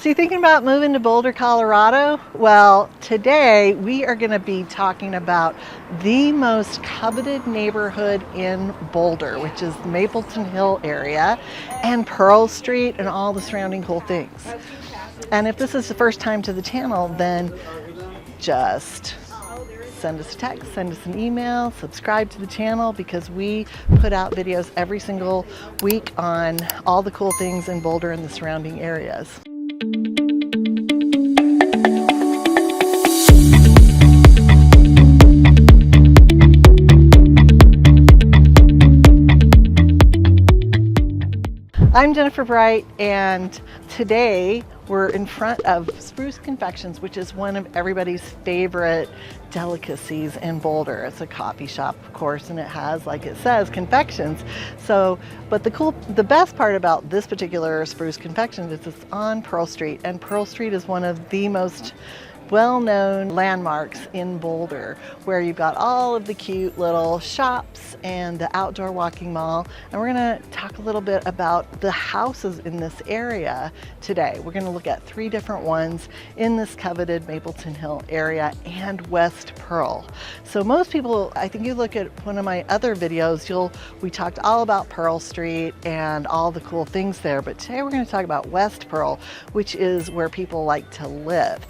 So you thinking about moving to Boulder, Colorado? Well, today we are going to be talking about the most coveted neighborhood in Boulder, which is the Mapleton Hill area and Pearl Street and all the surrounding cool things. And if this is the first time to the channel, then just send us a text, send us an email, subscribe to the channel, because we put out videos every single week on all the cool things in Boulder and the surrounding areas. I'm Jennifer Bright, and today we're in front of Spruce Confections, which is one of everybody's favorite delicacies in Boulder. It's a coffee shop, of course, and it has, like it says, confections. So, but the best part about this particular Spruce Confections is it's on Pearl Street, and Pearl Street is one of the most well-known landmarks in Boulder, where you've got all of the cute little shops and the outdoor walking mall. And we're going to talk a little bit about the houses in this area today. We're going to look at 3 different ones in this coveted Mapleton Hill area and West Pearl. So most people, I think you look at one of my other videos, we talked all about Pearl Street and all the cool things there, but today we're going to talk about West Pearl, which is where people like to live.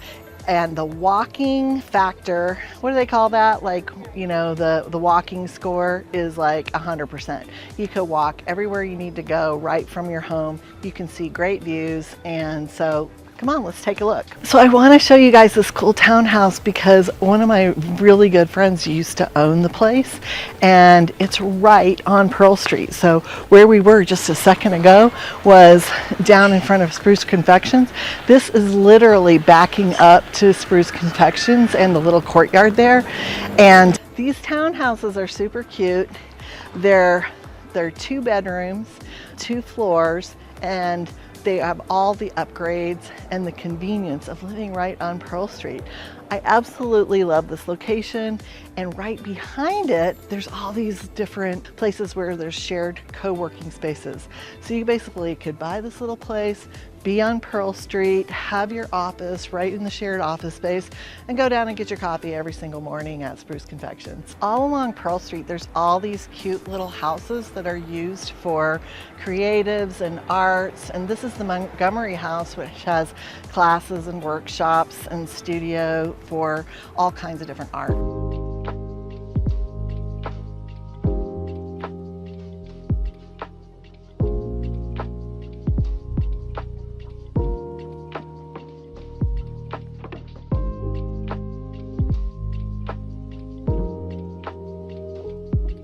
And the walking factor, what do they call that? Like, you know, the walking score is like 100%. You could walk everywhere you need to go right from your home. You can see great views, and so come on, let's take a look. So I want to show you guys this cool townhouse because one of my really good friends used to own the place, and it's right on Pearl Street. So where we were just a second ago was down in front of Spruce Confections. This is literally backing up to Spruce Confections and the little courtyard there. And these townhouses are super cute. They're 2 bedrooms, 2 floors, and they have all the upgrades and the convenience of living right on Pearl Street. I absolutely love this location, and right behind it there's all these different places where there's shared co-working spaces. So you basically could buy this little place, be on Pearl Street, have your office right in the shared office space, and go down and get your coffee every single morning at Spruce Confections. All along Pearl Street there's all these cute little houses that are used for creatives and arts, and this is the Montgomery house, which has classes and workshops and studio for all kinds of different art.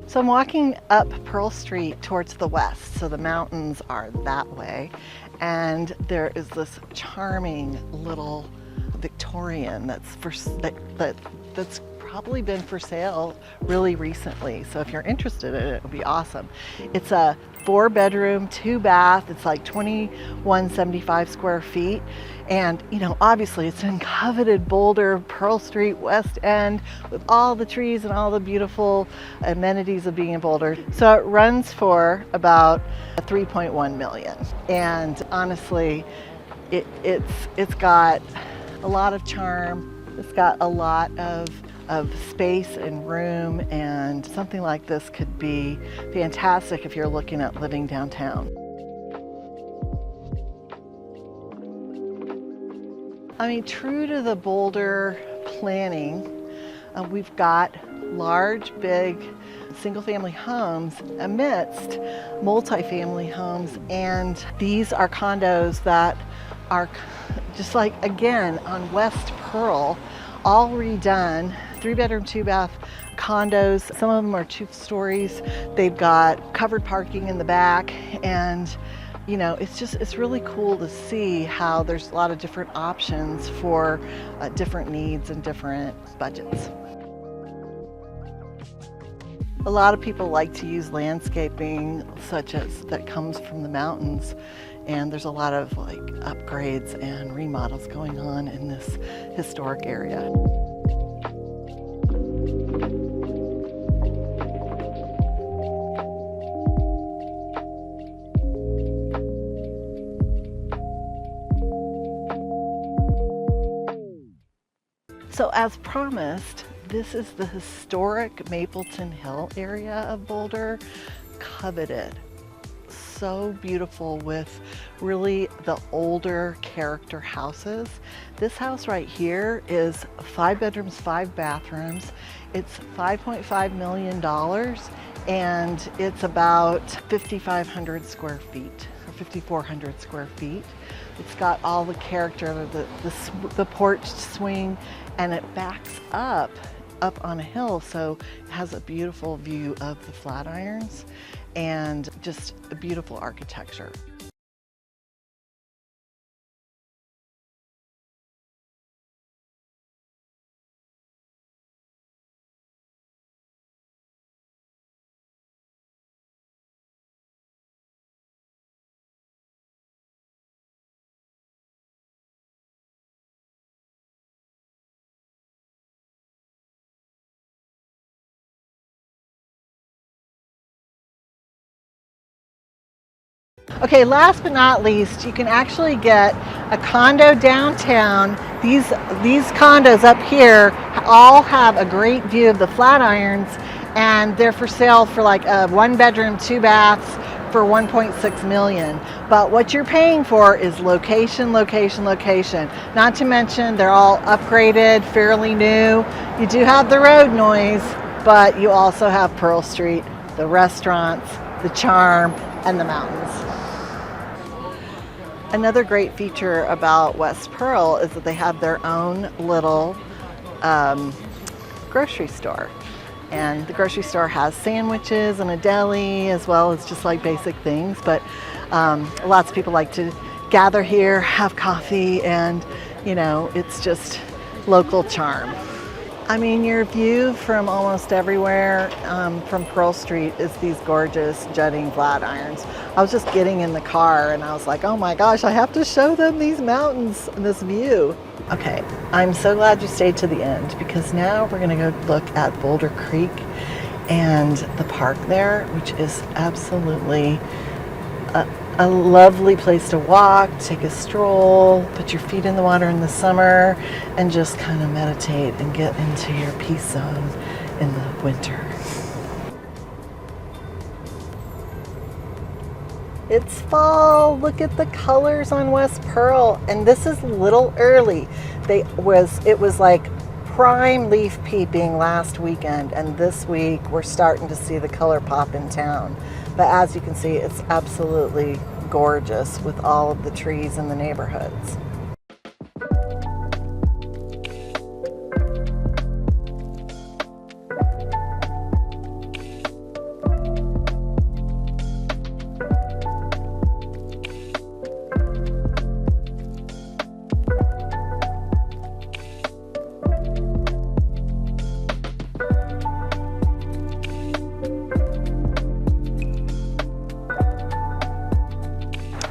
So I'm walking up Pearl Street towards the west, so the mountains are that way, and there is this charming little Victorian that's probably been for sale really recently. So if you're interested in it, it would be awesome. It's a 4-bedroom, 2-bath. It's like 2175 square feet. And, you know, obviously it's in coveted Boulder, Pearl Street, West End, with all the trees and all the beautiful amenities of being in Boulder. So it runs for about $3.1 million. And honestly, it's got a lot of charm. It's got a lot of space and room, and something like this could be fantastic if you're looking at living downtown. I mean, true to the Boulder planning, we've got large, big, single-family homes amidst multi-family homes, and these are condos that are just like, again, on West Pearl, all redone, 3-bedroom, 2-bath condos. Some of them are 2 stories. They've got covered parking in the back, and you know, it's really cool to see how there's a lot of different options for different needs and different budgets. A lot of people like to use landscaping such as that comes from the mountains, and there's a lot of like upgrades and remodels going on in this historic area. So as promised, this is the historic Mapleton Hill area of Boulder, coveted. So beautiful with really the older character houses. This house right here is 5 bedrooms, 5 bathrooms. It's $5.5 million and it's about 5,500 square feet or 5,400 square feet. It's got all the character of the porch swing, and it backs up on a hill, so it has a beautiful view of the Flatirons and just a beautiful architecture. Okay, last but not least, you can actually get a condo downtown. These condos up here all have a great view of the Flatirons, and they're for sale for like a 1 bedroom, 2 baths for 1.6 million. But what you're paying for is location, location, location. Not to mention they're all upgraded, fairly new. You do have the road noise, but you also have Pearl Street, the restaurants, the charm, and the mountains. Another great feature about West Pearl is that they have their own little grocery store. And the grocery store has sandwiches and a deli, as well as just like basic things. But lots of people like to gather here, have coffee, and you know, it's just local charm. I mean, your view from almost everywhere from Pearl Street is these gorgeous jutting Flatirons. I was just getting in the car and I was like, oh my gosh, I have to show them these mountains and this view. Okay, I'm so glad you stayed to the end, because now we're gonna go look at Boulder Creek and the park there, which is absolutely a lovely place to walk, take a stroll, put your feet in the water in the summer, and just kind of meditate and get into your peace zone in the winter. It's fall. Look at the colors on West Pearl, and this is a little early. It was like prime leaf peeping last weekend, and this week we're starting to see the color pop in town. But as you can see, it's absolutely gorgeous with all of the trees in the neighborhoods.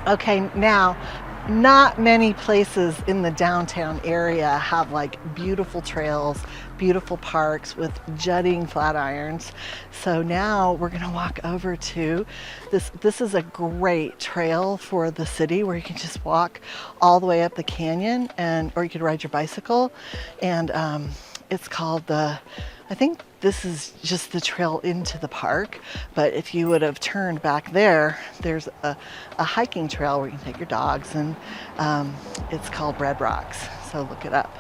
Okay, now, not many places in the downtown area have like beautiful trails, beautiful parks with jutting Flatirons. So now we're gonna walk over to this. This is a great trail for the city where you can just walk all the way up the canyon, or you could ride your bicycle. And it's called I think this is just the trail into the park, but if you would have turned back there, there's a hiking trail where you can take your dogs, and it's called Red Rocks, so look it up.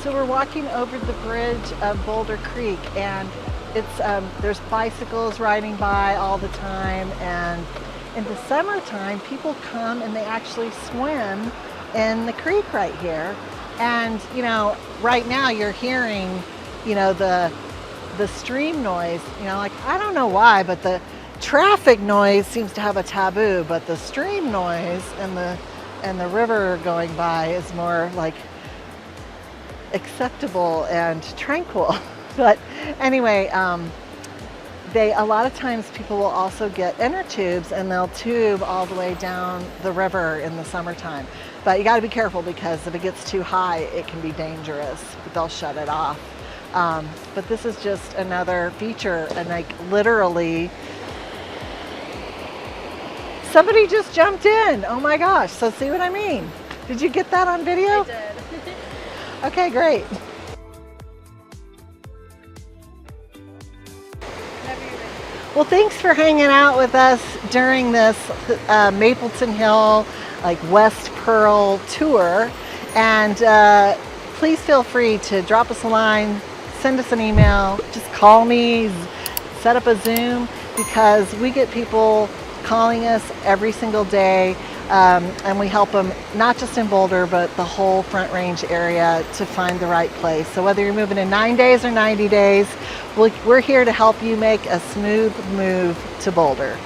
So we're walking over the bridge of Boulder Creek, and it's there's bicycles riding by all the time, and in the summertime people come and they actually swim in the creek right here. And you know, right now you're hearing, you know, the stream noise, you know, like I don't know why, but the traffic noise seems to have a taboo, but the stream noise and the river going by is more like acceptable and tranquil. But anyway, a lot of times people will also get inner tubes and they'll tube all the way down the river in the summertime. But you got to be careful because if it gets too high, it can be dangerous. But they'll shut it off. But this is just another feature, and like literally, somebody just jumped in. Oh my gosh! So see what I mean? Did you get that on video? I did. Okay, great. Well, thanks for hanging out with us during this Mapleton Hill, like West Pearl tour. And please feel free to drop us a line, send us an email, just call me, set up a Zoom, because we get people calling us every single day. And we help them not just in Boulder, but the whole Front Range area to find the right place. So whether you're moving in 9 days or 90 days, we're here to help you make a smooth move to Boulder.